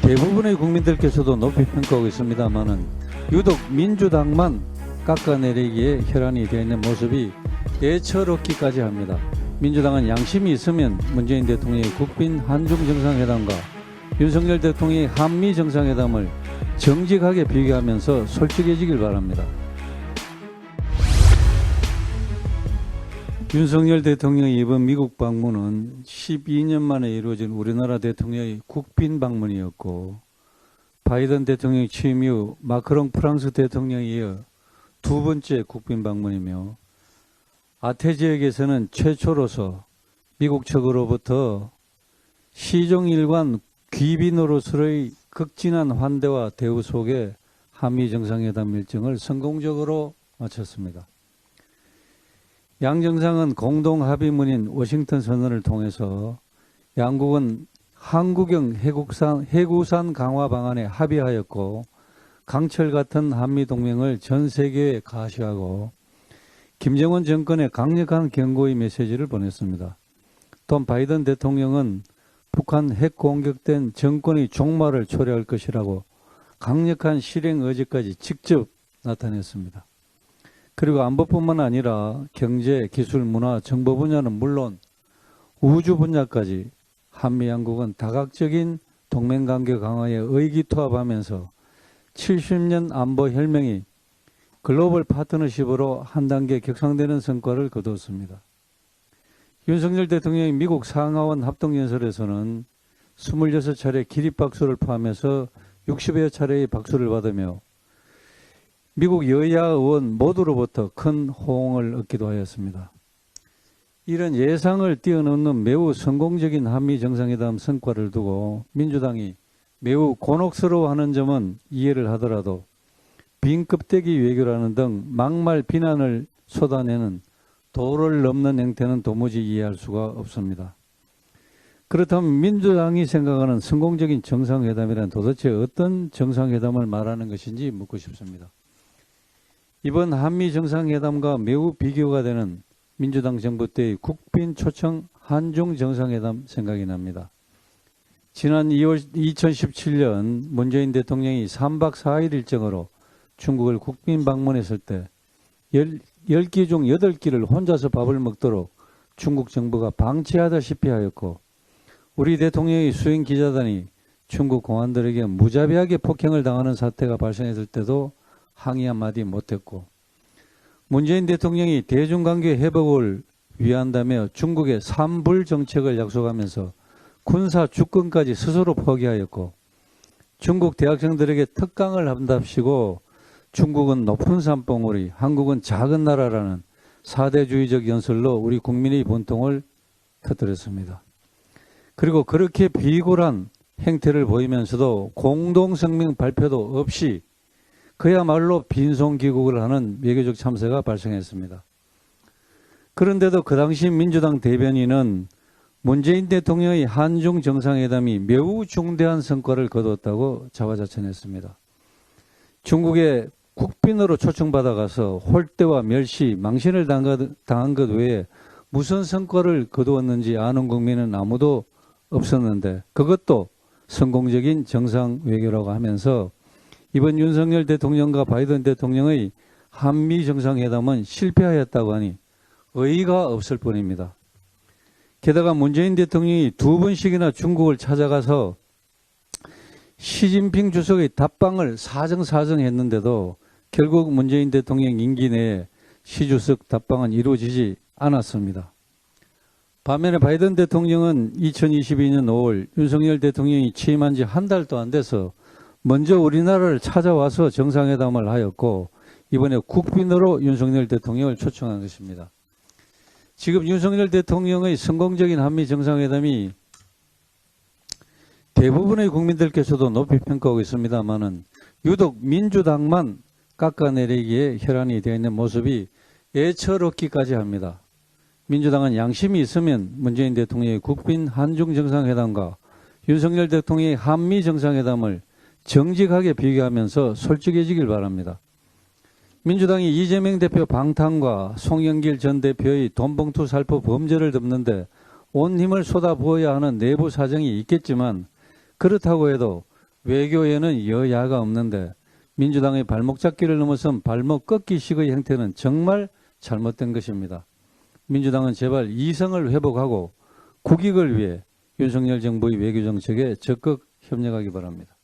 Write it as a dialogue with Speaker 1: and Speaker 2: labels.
Speaker 1: 대부분의 국민들께서도 높이 평가하고 있습니다만은 유독 민주당만 깎아내리기에 혈안이 되어 있는 모습이 예처롭기까지 합니다. 민주당은 양심이 있으면 문재인 대통령의 국빈 한중 정상회담과 윤석열 대통령의 한미 정상회담을 정직하게 비교하면서 솔직해지길 바랍니다. 윤석열 대통령의 이번 미국 방문은 12년 만에 이루어진 우리나라 대통령의 국빈 방문이었고, 바이든 대통령의 취임 이후 마크롱 프랑스 대통령에 이어 두 번째 국빈 방문이며, 아태 지역에서는 최초로서 미국 측으로부터 시종일관 귀빈으로서의 극진한 환대와 대우 속에 한미 정상회담 일정을 성공적으로 마쳤습니다. 양 정상은 공동 합의문인 워싱턴 선언을 통해서 양국은 한국형 해구산 강화 방안에 합의하였고, 강철 같은 한미 동맹을 전 세계에 가시하고 김정은 정권에 강력한 경고의 메시지를 보냈습니다. 또한 바이든 대통령은 북한 핵 공격된 정권의 종말을 초래할 것이라고 강력한 실행 의지까지 직접 나타냈습니다. 그리고 안보뿐만 아니라 경제, 기술, 문화, 정보 분야는 물론 우주 분야까지 한미 양국은 다각적인 동맹관계 강화에 의기투합하면서 70년 안보 혈명이 글로벌 파트너십으로 한 단계 격상되는 성과를 거두었습니다. 윤석열 대통령의 미국 상하원 합동연설에서는 26차례 기립박수를 포함해서 60여 차례의 박수를 받으며 미국 여야 의원 모두로부터 큰 호응을 얻기도 하였습니다. 이런 예상을 뛰어넘는 매우 성공적인 한미 정상회담 성과를 두고 민주당이 매우 곤혹스러워하는 점은 이해를 하더라도 빈껍데기 외교라는 등 막말 비난을 쏟아내는 도를 넘는 행태는 도무지 이해할 수가 없습니다. 그렇다면 민주당이 생각하는 성공적인 정상회담이란 도대체 어떤 정상회담을 말하는 것인지 묻고 싶습니다. 이번 한미 정상회담과 매우 비교가 되는 민주당 정부 때의 국빈 초청 한중 정상회담 생각이 납니다. 지난 2017년 문재인 대통령이 3박 4일 일정으로 중국을 국빈 방문했을 때 10끼 중 8끼를 혼자서 밥을 먹도록 중국 정부가 방치하다시피 하였고, 우리 대통령의 수행 기자단이 중국 공안들에게 무자비하게 폭행을 당하는 사태가 발생했을 때도 항의 한마디 못했고, 문재인 대통령이 대중관계 회복을 위한다며 중국의 삼불 정책을 약속하면서 군사 주권까지 스스로 포기하였고, 중국 대학생들에게 특강을 한답시고 중국은 높은 산봉우리, 한국은 작은 나라라는 사대주의적 연설로 우리 국민의 분통을 터뜨렸습니다. 그리고 그렇게 비굴한 행태를 보이면서도 공동성명 발표도 없이 그야말로 빈손귀국을 하는 외교적 참사가 발생했습니다. 그런데도 그 당시 민주당 대변인은 문재인 대통령의 한중 정상회담이 매우 중대한 성과를 거두었다고 자화자찬했습니다. 중국의 국빈으로 초청받아가서 홀대와 멸시, 망신을 당한 것 외에 무슨 성과를 거두었는지 아는 국민은 아무도 없었는데, 그것도 성공적인 정상 외교라고 하면서 이번 윤석열 대통령과 바이든 대통령의 한미 정상회담은 실패하였다고 하니 의의가 없을 뿐입니다. 게다가 문재인 대통령이 2번씩이나 중국을 찾아가서 시진핑 주석의 답방을 사정사정했는데도 결국 문재인 대통령 임기 내에 시 주석 답방은 이루어지지 않았습니다. 반면에 바이든 대통령은 2022년 5월 윤석열 대통령이 취임한 지 한 달도 안 돼서 먼저 우리나라를 찾아와서 정상회담을 하였고, 이번에 국빈으로 윤석열 대통령을 초청한 것입니다. 지금 윤석열 대통령의 성공적인 한미 정상회담이 대부분의 국민들께서도 높이 평가하고 있습니다만은 유독 민주당만 깎아내리기에 혈안이 되어 있는 모습이 예처롭기까지 합니다. 민주당은 양심이 있으면 문재인 대통령의 국빈 한중 정상회담과 윤석열 대통령의 한미 정상회담을 정직하게 비교하면서 솔직해지길 바랍니다. 민주당이 이재명 대표 방탄과 송영길 전 대표의 돈봉투 살포 범죄를 덮는데 온 힘을 쏟아부어야 하는 내부 사정이 있겠지만, 그렇다고 해도 외교에는 여야가 없는데 민주당의 발목 잡기를 넘어선 발목 꺾기식의 행태는 정말 잘못된 것입니다. 민주당은 제발 이성을 회복하고 국익을 위해 윤석열 정부의 외교 정책에 적극 협력하기 바랍니다.